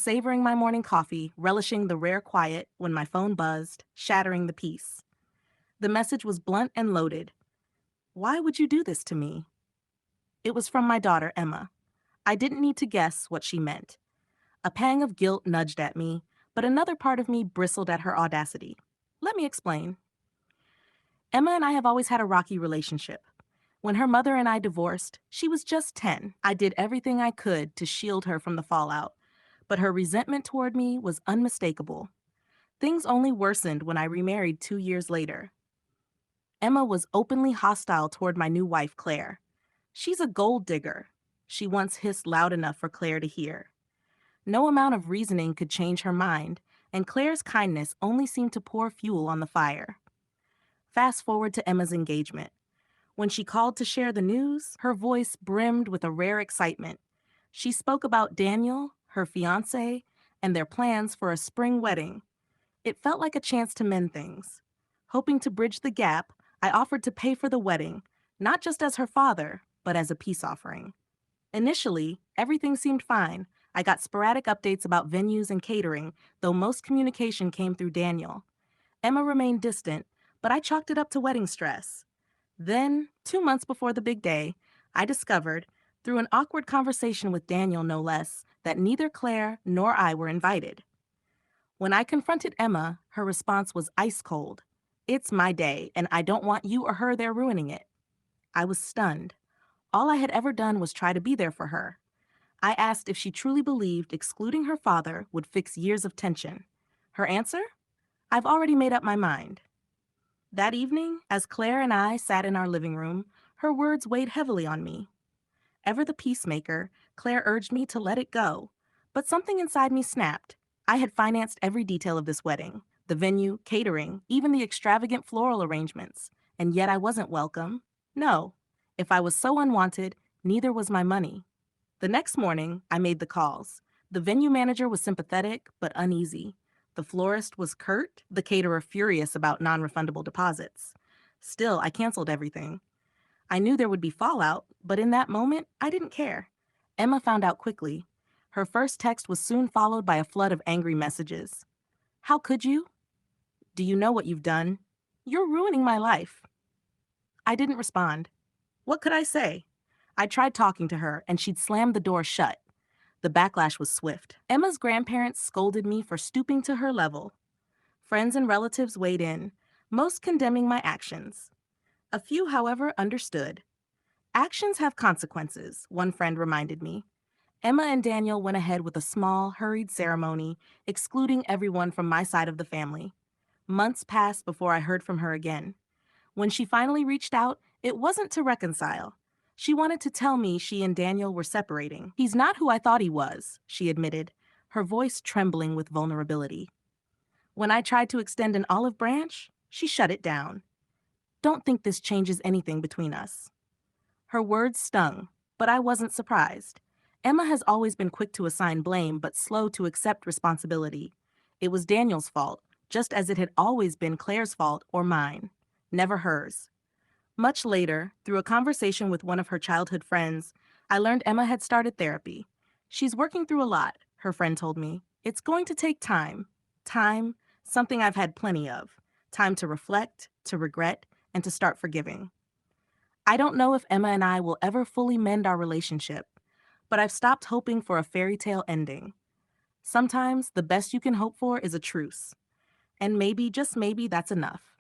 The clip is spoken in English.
savoring my morning coffee, relishing the rare quiet when my phone buzzed, shattering the peace. The message was blunt and loaded. Why would you do this to me? It was from my daughter, Emma. I didn't need to guess what she meant. A pang of guilt nudged at me, but another part of me bristled at her audacity. Let me explain. Emma and I have always had a rocky relationship. When her mother and I divorced, she was just 10. I did everything I could to shield her from the fallout, but her resentment toward me was unmistakable. Things only worsened when I remarried 2 years later. Emma was openly hostile toward my new wife, Claire. She's a gold digger, she once hissed loud enough for Claire to hear. No amount of reasoning could change her mind, and Claire's kindness only seemed to pour fuel on the fire. Fast forward to Emma's engagement. When she called to share the news, her voice brimmed with a rare excitement. She spoke about Daniel, her fiancé, and their plans for a spring wedding. It felt like a chance to mend things. Hoping to bridge the gap, I offered to pay for the wedding, not just as her father, but as a peace offering. Initially, everything seemed fine. I got sporadic updates about venues and catering, though most communication came through Daniel. Emma remained distant, but I chalked it up to wedding stress. Then, 2 months before the big day, I discovered, through an awkward conversation with Daniel no less, that neither Claire nor I were invited. When I confronted Emma, her response was ice cold. It's my day, and I don't want you or her there ruining it. I was stunned. All I had ever done was try to be there for her. I asked if she truly believed excluding her father would fix years of tension. Her answer? I've already made up my mind. That evening, as Claire and I sat in our living room, her words weighed heavily on me. Ever the peacemaker, Claire urged me to let it go, but something inside me snapped. I had financed every detail of this wedding, the venue, catering, even the extravagant floral arrangements, and yet I wasn't welcome. No, if I was so unwanted, neither was my money. The next morning, I made the calls. The venue manager was sympathetic but uneasy. The florist was curt, the caterer furious about non-refundable deposits. Still, I canceled everything. I knew there would be fallout, but in that moment, I didn't care. Emma found out quickly. Her first text was soon followed by a flood of angry messages. How could you? Do you know what you've done? You're ruining my life. I didn't respond. What could I say? I tried talking to her, and she'd slammed the door shut. The backlash was swift. Emma's grandparents scolded me for stooping to her level. Friends and relatives weighed in, most condemning my actions. A few, however, understood. Actions have consequences, one friend reminded me. Emma and Daniel went ahead with a small, hurried ceremony, excluding everyone from my side of the family. Months passed before I heard from her again. When she finally reached out, it wasn't to reconcile. She wanted to tell me she and Daniel were separating. He's not who I thought he was, she admitted, her voice trembling with vulnerability. When I tried to extend an olive branch, she shut it down. Don't think this changes anything between us. Her words stung, but I wasn't surprised. Emma has always been quick to assign blame, but slow to accept responsibility. It was Daniel's fault, just as it had always been Claire's fault or mine, never hers. Much later, through a conversation with one of her childhood friends, I learned Emma had started therapy. She's working through a lot, her friend told me. It's going to take time. Time, something I've had plenty of. Time to reflect, to regret, and to start forgiving. I don't know if Emma and I will ever fully mend our relationship, but I've stopped hoping for a fairy tale ending. Sometimes the best you can hope for is a truce. And maybe, just maybe, that's enough.